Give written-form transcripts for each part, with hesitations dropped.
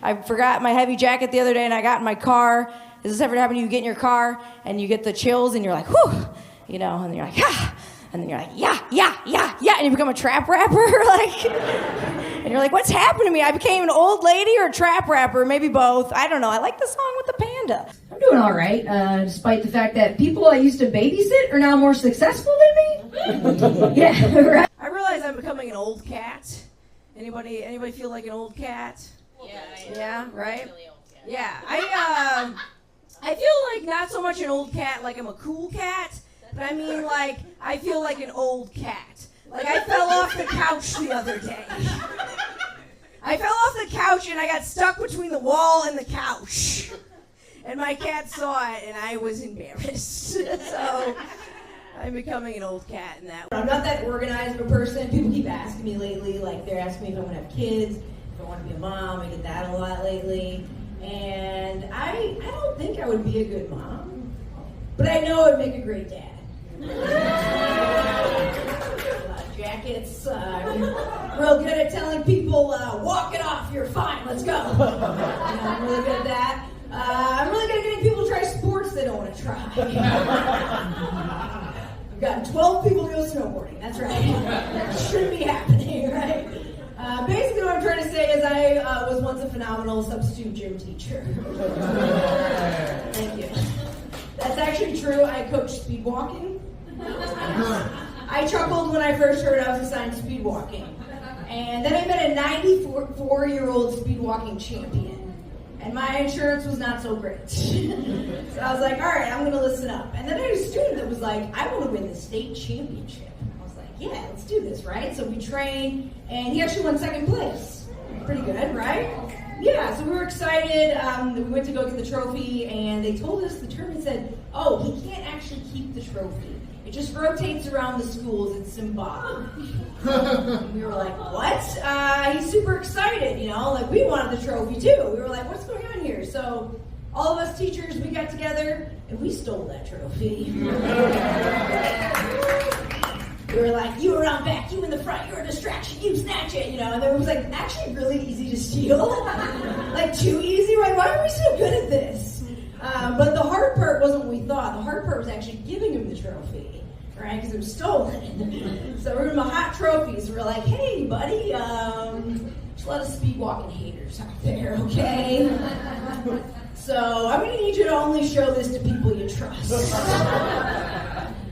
I forgot my heavy jacket the other day and I got in my car. Has this ever happened to you? You get in your car and you get the chills and you're like, whew, you know, and you're like, ah. And then you're like, yeah, and you become a trap rapper, like, and you're like, what's happened to me? I became an old lady or a trap rapper, maybe both. I don't know. I like the song with the panda. I'm doing all right, despite the fact that people I used to babysit are now more successful than me. Yeah, right. I realize I'm becoming an old cat. Anybody feel like an old cat? Yeah, right? Really old cat. Yeah, I feel like not so much an old cat, like I'm a cool cat. But I mean, like, I feel like an old cat. Like, I fell off the couch the other day. I fell off the couch and I got stuck between the wall and the couch. And my cat saw it and I was embarrassed. So, I'm becoming an old cat in that way. I'm not that organized of a person. People keep asking me lately, like, they're asking me if I want to have kids, if I want to be a mom. I get that a lot lately. And I don't think I would be a good mom. But I know I'd make a great dad. Jackets. I'm real good at telling people, walk it off, you're fine, let's go. I'm really good at that. I'm really good at getting people to try sports they don't want to try. I've gotten 12 people to go snowboarding, that's right. That shouldn't be happening, right? Basically what I'm trying to say is I was once a phenomenal substitute gym teacher. Thank you. That's actually true. I coached speed walking. I chuckled when I first heard I was assigned to speed walking. And then I met a 94-year-old speed walking champion. And my insurance was not so great. So I was like, all right, I'm going to listen up. And then I had a student that was like, I want to win the state championship. I was like, yeah, let's do this, right? So we trained, and he actually won second place. Pretty good, right? Yeah, so we were excited. We went to go get the trophy, and they told us, the tournament said, oh, he can't actually keep the trophy. It just rotates around the schools. It's symbolic. We were like, what? He's super excited, you know? Like, we wanted the trophy, too. We were like, what's going on here? So all of us teachers, we got together, and we stole that trophy. We were like, you around back, you in the front, you're a distraction, you snatch it, you know? And then it was like actually really easy to steal. Like too easy, right? Why are we so good at this? But the hard part wasn't what we thought. The hard part was actually giving him the trophy, right? Because it was stolen. So we're in my hot trophies. We're like, hey, buddy, just a lot of speed walking haters out there, okay? So I'm going to need you to only show this to people you trust.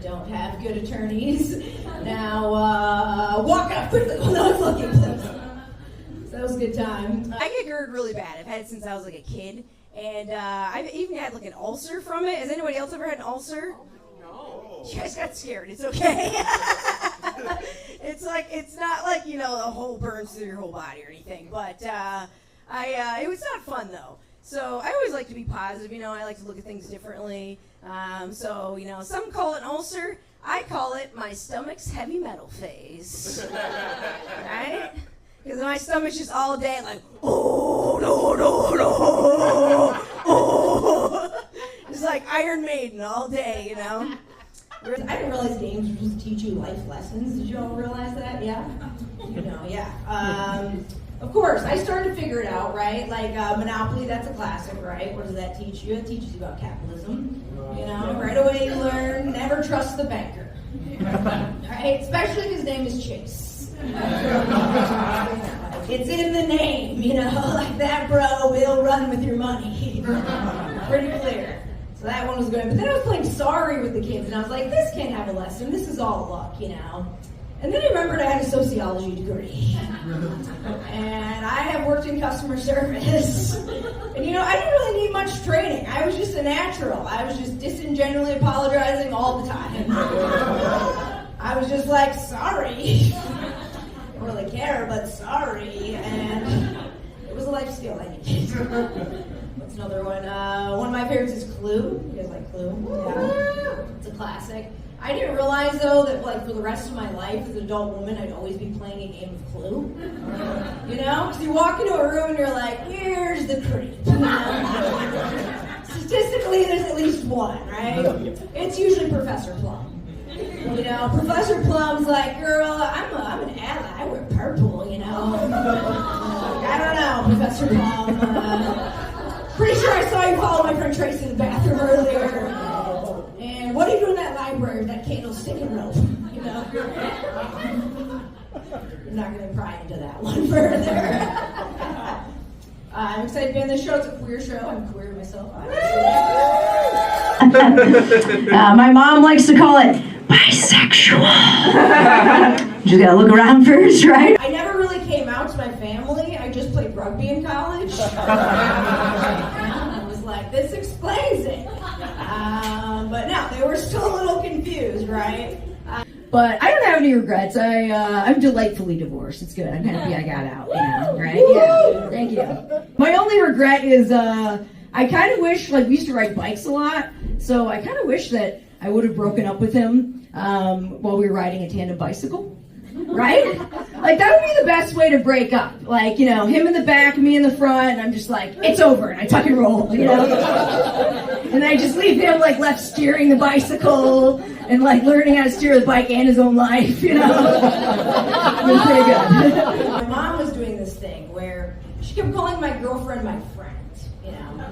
Don't have good attorneys. Now, walk out quickly. Oh, no, it's looking, please. So that was a good time. I get GERD really bad. I've had it since I was like a kid. And I've even had like an ulcer from it. Has anybody else ever had an ulcer? No. You guys got scared. It's okay. It's like, it's not like, you know, a hole burns through your whole body or anything. But it was not fun though. So I always like to be positive, you know, I like to look at things differently. So, you know, some call it an ulcer. I call it my stomach's heavy metal phase. Right? Because my stomach's just all day like, oh, no, oh. It's like Iron Maiden all day, you know? I didn't realize games were just to teach you life lessons. Did you all realize that? Yeah? You know, yeah. Of course, I started to figure it out, right? Like Monopoly, that's a classic, right? What does that teach you? It teaches you about capitalism. You know, right away you learn never trust the banker. Right? Especially if his name is Chase. It's in the name, you know, like that bro will run with your money. Pretty clear. So that one was good. But then I was playing Sorry with the kids, and I was like, this can't have a lesson. This is all luck, you know. And then I remembered I had a sociology degree. And I have worked in customer service. And you know, I didn't really need much training. I was just a natural. I was just disingenuously apologizing all the time. I was just like, sorry. I don't really care, but sorry. And it was a life skill I needed. What's another one? One of my favorites is Clue. You guys like Clue? Yeah. It's a classic. I didn't realize, though, that like for the rest of my life as an adult woman, I'd always be playing a game of Clue. You know? Because you walk into a room and you're like, here's the creep. You know? Statistically, there's at least one, right? It's usually Professor Plum. You know, Professor Plum's like, girl, I'm an ally. I wear purple, you know? I don't know, Professor Plum. Pretty sure I saw you follow my friend Tracy in the bathroom earlier. And what are you doing in that library with that candlestick and rope? You know? I'm not going to pry into that one further. I'm excited to be on this show. It's a queer show. I'm queer myself. My mom likes to call it bisexual. You just gotta look around first, right? I never really came out to my family. I just played rugby in college. I was like, this explains it. But no, they were still a little confused, right? But I don't have any regrets. I'm delightfully divorced. It's good. I'm happy I got out. Right? Yeah. Thank you. My only regret is I kind of wish, like, we used to ride bikes a lot, so I kind of wish that I would have broken up with him while we were riding a tandem bicycle. Right? Like, that would be the best way to break up. Like, him in the back, me in the front, and I'm just like, it's over, and I tuck and roll, And I just leave him, like, left steering the bicycle and, like, learning how to steer the bike and his own life, It was pretty good. My mom was doing this thing where she kept calling my girlfriend my friend, And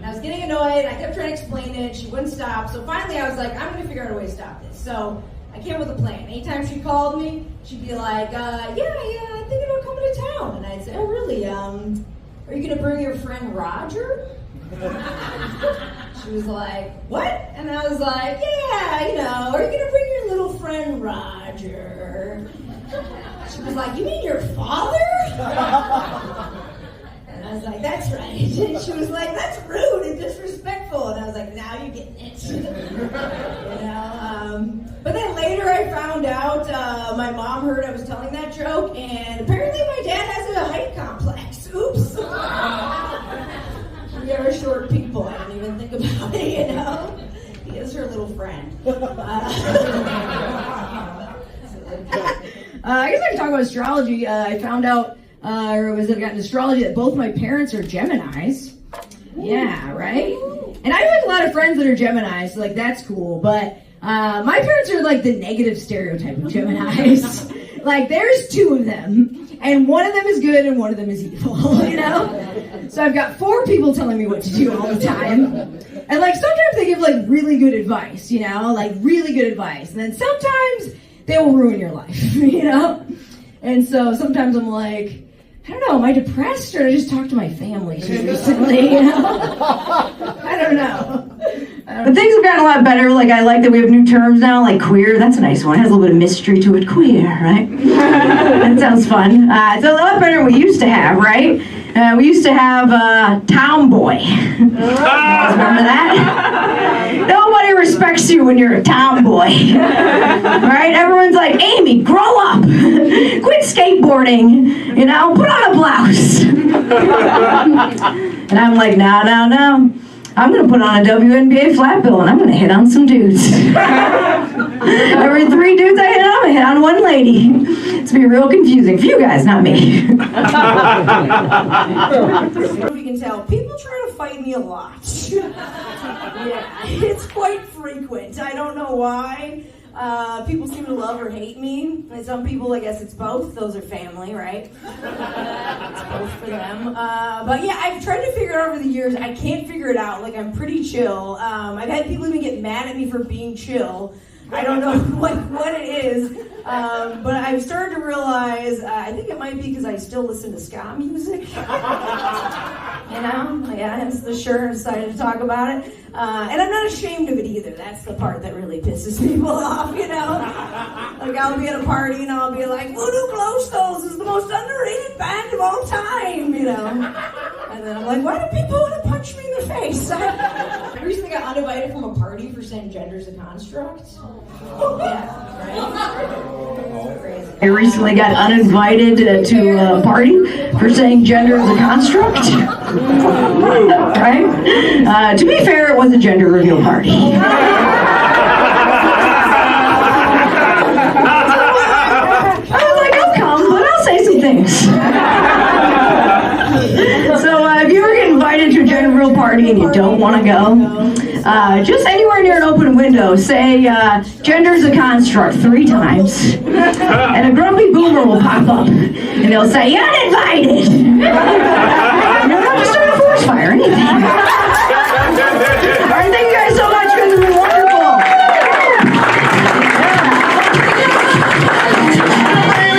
I was getting annoyed, I kept trying to explain it, she wouldn't stop, so finally I was like, I'm going to figure out a way to stop this. So I came up with a plan. Anytime she called me, she'd be like, yeah, I'm thinking about coming to town. And I'd say, oh, really? Are you going to bring your friend Roger? She was like, what? And I was like, yeah, are you going to bring your little friend Roger? She was like, you mean your father? And I was like, that's right. And she was like, that's rude and disrespectful. And I was like, now you're getting it. But then later I found out my mom heard I was telling that joke, and apparently my dad has a height complex. Oops. We are short people. I didn't even think about it, He is her little friend. I guess I can talk about astrology. I found out, I got an astrology that both my parents are Geminis. Yeah, right? And I have like a lot of friends that are Geminis, so like that's cool, but my parents are like the negative stereotype of Geminis. Like there's two of them, and one of them is good and one of them is evil, So I've got 4 people telling me what to do all the time. And like sometimes they give like really good advice, like really good advice. And then sometimes they will ruin your life, And so sometimes I'm like, I don't know, am I depressed or did I just talk to my family too recently, I don't know. But things have gotten a lot better. Like, I like that we have new terms now, like queer. That's a nice one. It has a little bit of mystery to it. Queer, right? That sounds fun. It's a lot better than we used to have, right? We used to have tomboy. Remember that? Nobody respects you when you're a tomboy. Right? Everyone's like, Amy, grow up. Quit skateboarding. Put on a blouse. And I'm like, no. I'm going to put on a WNBA flat bill and I'm going to hit on some dudes. Every 3 dudes I hit on, I'm going to hit on 1 lady. It's going to be real confusing for you guys, not me. You can tell, people try to fight me a lot. Yeah, it's quite frequent. I don't know why. People seem to love or hate me. And some people, I guess it's both. Those are family, right? It's both for them. But yeah, I've tried to figure it out over the years. I can't figure it out. Like, I'm pretty chill. I've had people even get mad at me for being chill. I don't know what it is. But I've started to realize, I think it might be because I still listen to ska music. Yeah, hence the shirt, I decided to talk about it. And I'm not ashamed of it either. That's the part that really pisses people off, Like, I'll be at a party and I'll be like, Voodoo Glow Skulls is the most underrated band of all time, And then I'm like, why do people want to punch me in the face? I recently got uninvited from a party for saying gender's a construct. Yeah, right? I recently got uninvited to a party for saying gender is a construct. Right? To be fair, it was a gender reveal party. I was like, I'll come, but I'll say some things. So if you ever get invited to a gender reveal party, party and you don't want to go, just anywhere near an open window, say, gender's a construct 3 times, and a grumpy boomer will pop up, and they'll say, uninvited!